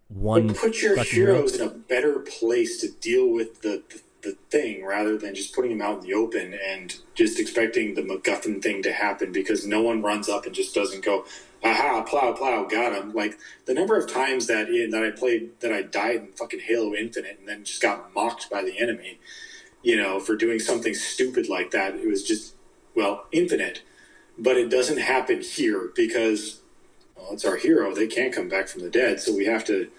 one. But put your heroes in a better place to deal with the thing rather than just putting them out in the open and just expecting the MacGuffin thing to happen, because no one runs up and just doesn't go, aha, plow, got him. Like, the number of times that I died in fucking Halo Infinite and then just got mocked by the enemy, for doing something stupid like that. It was just, infinite. But it doesn't happen here because, it's our hero. They can't come back from the dead, so we have to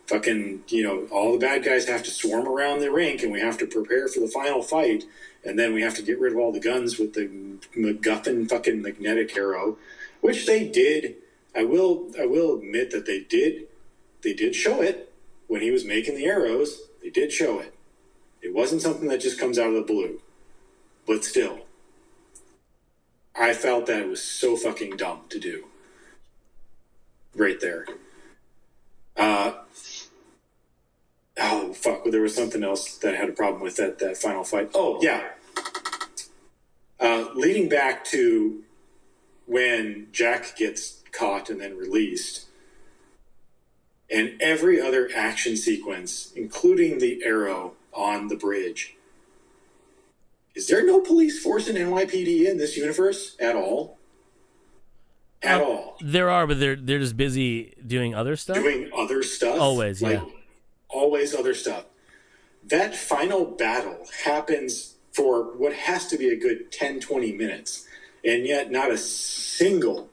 fucking, all the bad guys have to swarm around the rink, and we have to prepare for the final fight, and then we have to get rid of all the guns with the MacGuffin fucking magnetic arrow, which they did. I will admit that they did show it when he was making the arrows. They did show it. It wasn't something that just comes out of the blue. But still, I felt that it was so fucking dumb to do. Right there. Uh, oh, fuck. Well, there was something else that I had a problem with that final fight. Oh, yeah. Leading back to when Jack gets caught and then released, and every other action sequence, including the arrow on the bridge. Is there no police force in NYPD in this universe at all? At all. There are, but they're just busy doing other stuff? Doing other stuff? Always, yeah. Always other stuff. That final battle happens for what has to be a good 10, 20 minutes, and yet not a single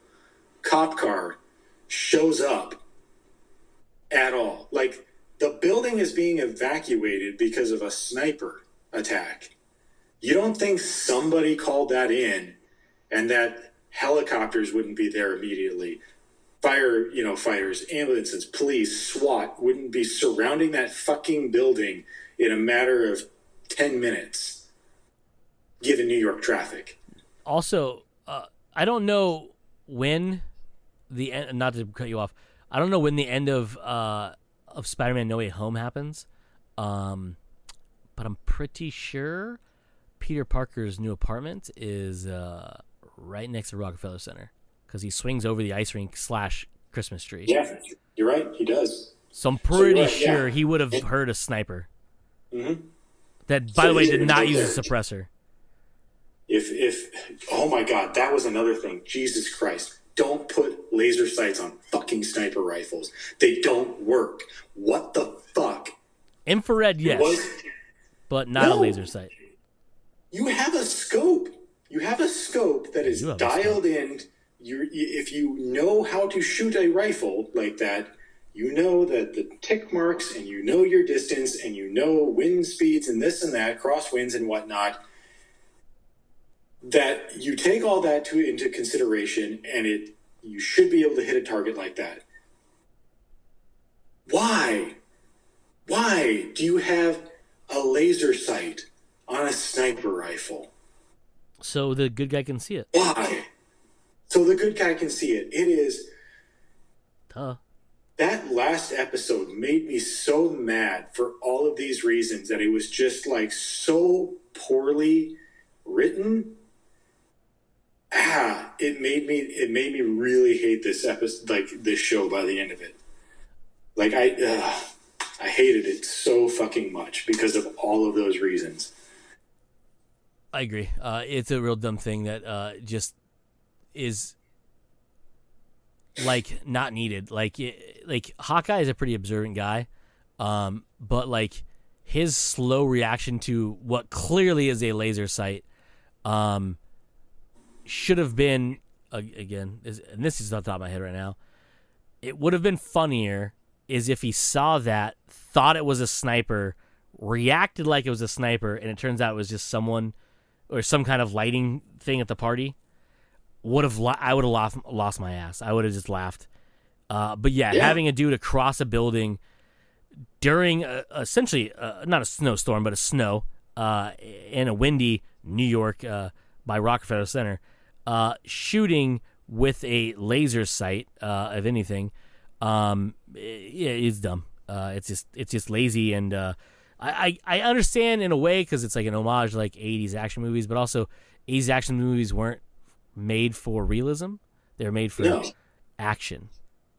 cop car shows up at all. Like, the building is being evacuated because of a sniper attack. You don't think somebody called that in and that helicopters wouldn't be there immediately? Fighters, ambulances, police, SWAT wouldn't be surrounding that fucking building in a matter of 10 minutes, given New York traffic. Also, I don't know when the end, not to cut you off, I don't know when the end of Spider-Man No Way Home happens, but I'm pretty sure Peter Parker's new apartment is right next to Rockefeller Center because he swings over the ice rink / Christmas tree. Yeah, you're right. He does. So I'm pretty sure he would have heard a sniper. Mm-hmm. That, by the way, did not use a suppressor. If oh my God, that was another thing. Jesus Christ. Don't put laser sights on fucking sniper rifles. They don't work. What the fuck? Infrared, yes. But not a laser sight. You have a scope. You have a scope that is dialed in. If you know how to shoot a rifle like that, you know that the tick marks and you know your distance and you know wind speeds and this and that, crosswinds and whatnot, that you take all that into consideration and you should be able to hit a target like that. Why? Why do you have a laser sight on a sniper rifle? So the good guy can see it. Why? So the good guy can see it. It is... Duh. That last episode made me so mad for all of these reasons that it was just like so poorly written. It made me really hate this episode, like this show by the end of it. Like I hated it so fucking much because of all of those reasons. I agree. It's a real dumb thing that just is like not needed. Like Hawkeye is a pretty observant guy, but like his slow reaction to what clearly is a laser sight should have been again. And this is off the top of my head right now. It would have been funnier is if he saw that, thought it was a sniper, reacted like it was a sniper, and it turns out it was just someone or some kind of lighting thing at the party. I would have lost my ass. I would have just laughed. But yeah, having a dude across a building during essentially not a snowstorm, but a snow in a windy New York by Rockefeller Center, shooting with a laser sight, if anything, it's dumb. It's just lazy, and I understand in a way because it's like an homage to like 80s action movies, but also 80s action movies weren't made for realism. They're made for action.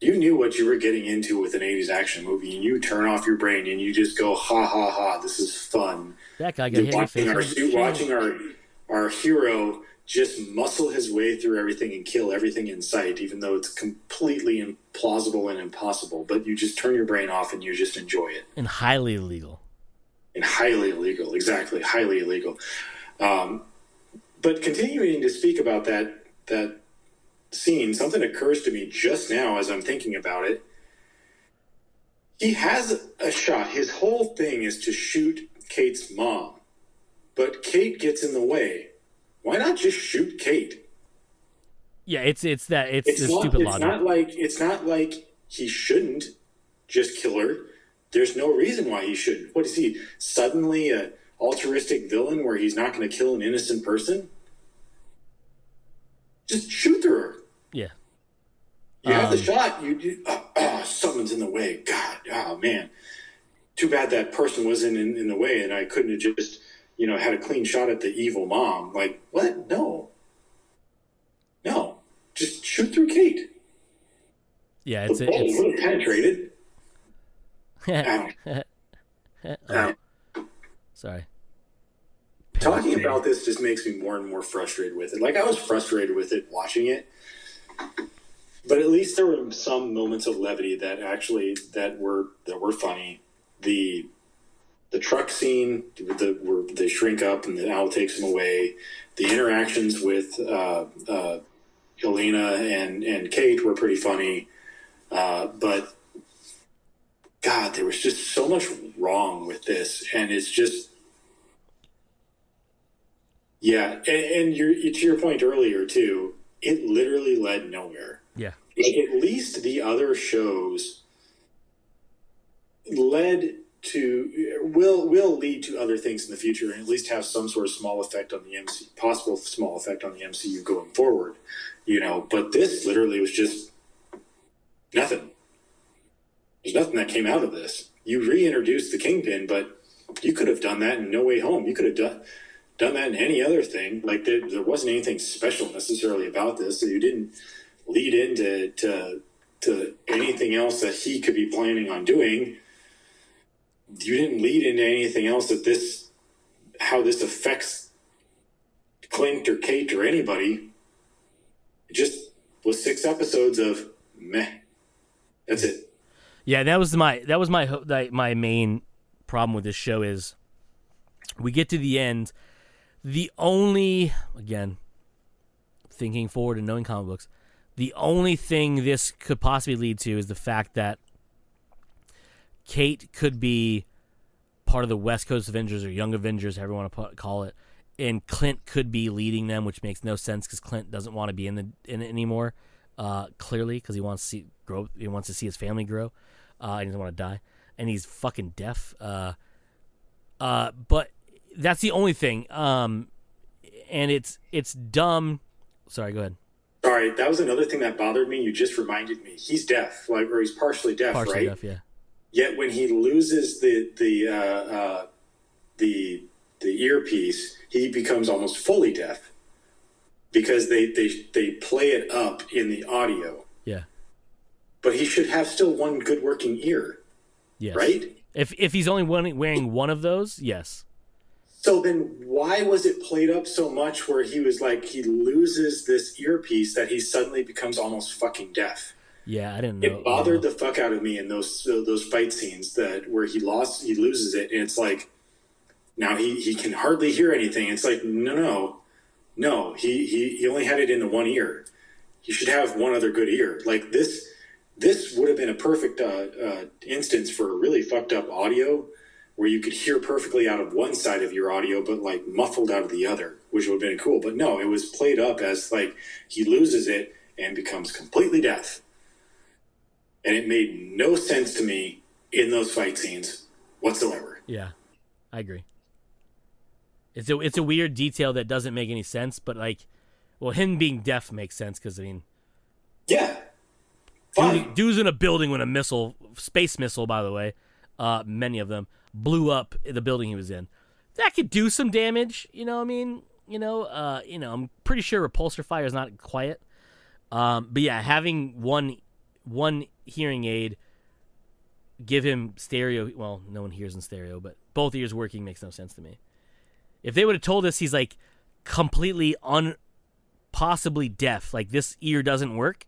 You knew what you were getting into with an 80s action movie, and you turn off your brain and you just go, ha ha ha, this is fun. That guy got hit in the face. Watching our hero just muscle his way through everything and kill everything in sight, even though it's completely implausible and impossible. But you just turn your brain off and you just enjoy it. And highly illegal. Exactly, highly illegal. But continuing to speak about that scene, something occurs to me just now as I'm thinking about it. He has a shot. His whole thing is to shoot Kate's mom, but Kate gets in the way. Why not just shoot Kate? Yeah, it's the stupid logic. It's not like he shouldn't just kill her. There's no reason why he shouldn't. What is he, suddenly a altruistic villain where he's not going to kill an innocent person? Just shoot through her. Yeah. You have the shot. oh, someone's in the way. God, oh man. Too bad that person wasn't in the way and I couldn't have just, had a clean shot at the evil mom. Like, what? No. Just shoot through Kate. Yeah, the bullet would have penetrated. Sorry. Talking about this just makes me more and more frustrated with it. Like, I was frustrated with it watching it, but at least there were some moments of levity that were funny. The truck scene where they shrink up and the owl takes them away. The interactions with Helena and Kate were pretty funny. But God, there was just so much wrong with this, and it's just, yeah. And to your point earlier too, it literally led nowhere. Yeah. Like, at least the other shows will lead to other things in the future, and at least have some sort of possible small effect on the MCU going forward. But this literally was just nothing. There's nothing that came out of this. You reintroduced the Kingpin, but you could have done that in No Way Home. You could have done that in any other thing. Like, there wasn't anything special necessarily about this. So you didn't lead into to anything else that he could be planning on doing. You didn't lead into anything else how this affects Clint or Kate or anybody. It just was 6 episodes of meh. That's it. Yeah, that was my main problem with this show is we get to the end. The only, again, thinking forward and knowing comic books, the only thing this could possibly lead to is the fact that Kate could be part of the West Coast Avengers or Young Avengers, however you want to call it, and Clint could be leading them, which makes no sense because Clint doesn't want to be in it anymore. Clearly, because he wants to see grow. He wants to see his family grow. He doesn't want to die, and he's fucking deaf. But that's the only thing. And it's dumb. Sorry, go ahead. Sorry, that was another thing that bothered me. You just reminded me. He's deaf, or he's partially deaf, right? Partially deaf, yeah. Yet when he loses the earpiece, he becomes almost fully deaf because they play it up in the audio. Yeah. But he should have still one good working ear. Yes. Right? If he's only wearing one of those, yes. So then why was it played up so much where he was like, he loses this earpiece that he suddenly becomes almost fucking deaf? Yeah, I didn't know. It bothered the fuck out of me in those fight scenes where he loses it, and it's like, now he can hardly hear anything. It's like, no, he only had it in the one ear. He should have one other good ear. Like, this would have been a perfect instance for really fucked up audio where you could hear perfectly out of one side of your audio, but like muffled out of the other, which would have been cool. But no, it was played up as like he loses it and becomes completely deaf. And it made no sense to me in those fight scenes whatsoever. Yeah, I agree. It's a weird detail that doesn't make any sense, but like, well, him being deaf makes sense because, I mean... Yeah. Fine. Dude's in a building when a space missile, by the way, many of them, blew up the building he was in. That could do some damage, you know what I mean? I'm pretty sure repulsor fire is not quiet. But yeah, having one hearing aid, give him stereo. Well, no one hears in stereo, but both ears working makes no sense to me. If they would have told us he's like completely possibly deaf, like this ear doesn't work,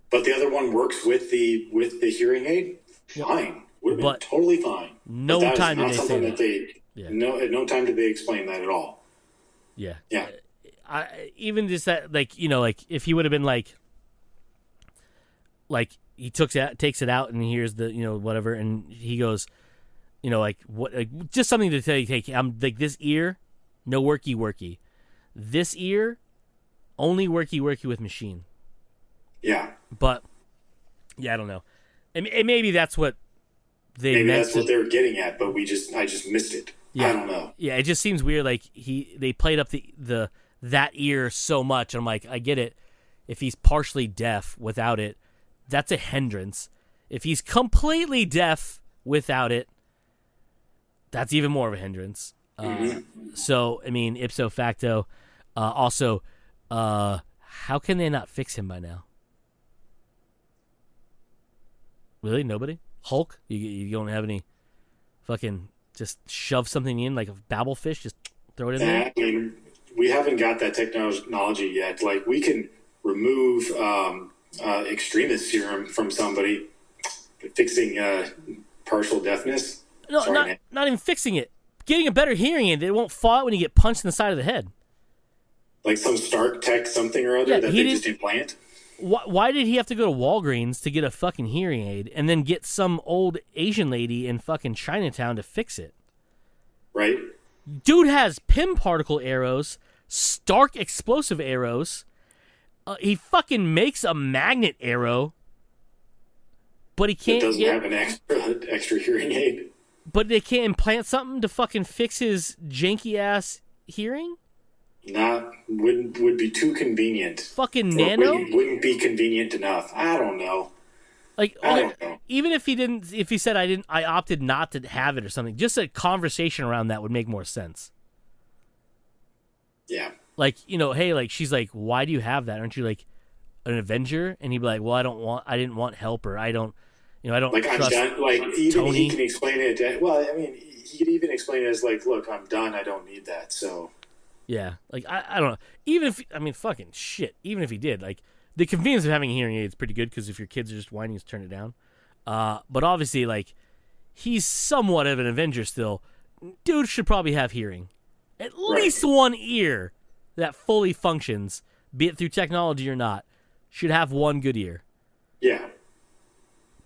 but the other one works with the hearing aid, fine, would have been totally fine. No time did they say that. No time did they explain that at all. Yeah. Even just that, like if he would have been like he takes it out and hears the whatever, and he goes, what, just something to take. I'm like, this ear, no worky. This ear, only worky with machine. Yeah. But yeah, I don't know. And maybe that's what they meant. What they were getting at, but I just missed it. Yeah. I don't know. Yeah, it just seems weird. Like they played up that ear so much. I'm like, I get it. If he's partially deaf without it, that's a hindrance. If he's completely deaf without it, that's even more of a hindrance. So, I mean, ipso facto. Also, how can they not fix him by now? Really? Nobody? Hulk? You don't have any fucking just shove something in like a babblefish, just throw it in there? I mean, we haven't got that technology yet. Like, we can remove extremist serum from somebody, fixing partial deafness. No, not even fixing it. Getting a better hearing aid that it won't fall out when you get punched in the side of the head. Like some Stark Tech something or other that they just implant? Why did he have to go to Walgreens to get a fucking hearing aid and then get some old Asian lady in fucking Chinatown to fix it? Right. Dude has PIM particle arrows, Stark explosive arrows. He fucking makes a magnet arrow, but he can't. It doesn't have an extra hearing aid. But they can't implant something to fucking fix his janky ass hearing? Would be too convenient. Fucking nano? Wouldn't be convenient enough. I don't know. Like, I don't know. Even if he said I opted not to have it or something, just a conversation around that would make more sense. Yeah. Like, hey, like, she's like, why do you have that? Aren't you like an Avenger? And he'd be like, well, I didn't want help, or I don't like, trust I'm done. Like, even Tony. he can explain it. I mean, he could even explain it as like, look, I'm done. I don't need that. So. Yeah, like I don't know. Even if fucking shit. Even if he did, like, the convenience of having a hearing aid is pretty good because if your kids are just whining, just turn it down. But obviously, like, he's somewhat of an Avenger still. Dude should probably have hearing, at least one ear that fully functions, be it through technology or not. Should have one good ear. Yeah.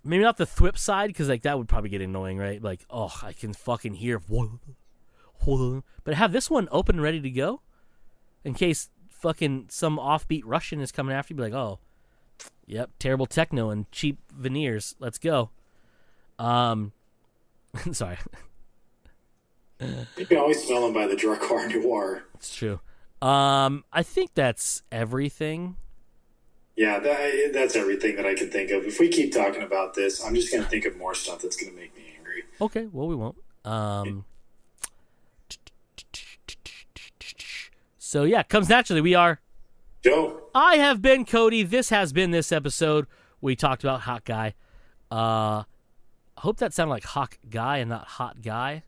Maybe not the thwip side, because like that would probably get annoying, right? Like, oh, I can fucking hear. But have this one open and ready to go in case fucking some offbeat Russian is coming after you. Be like, oh, yep, terrible techno and cheap veneers. Let's go. Sorry. You can always smell them by the Drakkar Noir. It's true. I think that's everything. Yeah, that's everything that I can think of. If we keep talking about this, I'm just going to think of more stuff that's going to make me angry. Okay, well, we won't. So, yeah, comes naturally. We are Joe. I have been Cody. This has been this episode. We talked about Hawkeye. I hope that sounded like Hawk Guy and not Hot Guy.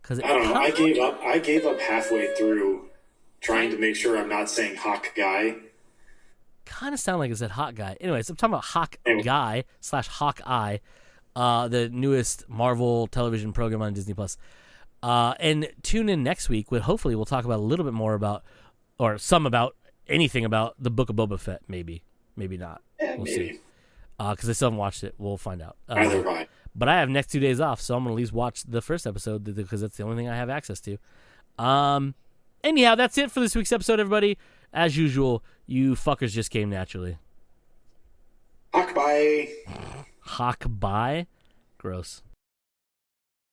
I don't know. I gave up halfway through trying to make sure I'm not saying Hawk Guy. Kind of sound like it said Hot Guy. Anyways, I'm talking about Hawk Guy / Hawkeye, the newest Marvel television program on Disney Plus. And tune in next week when hopefully we'll talk about a little bit more about, or some about anything about the Book of Boba Fett. Maybe not. We'll see. Because I still haven't watched it. We'll find out. Neither have I. But I have next 2 days off, so I'm gonna at least watch the first episode because that's the only thing I have access to. Anyhow, that's it for this week's episode, everybody. As usual, you fuckers just came naturally. Hawkeye. Hawkeye? Gross.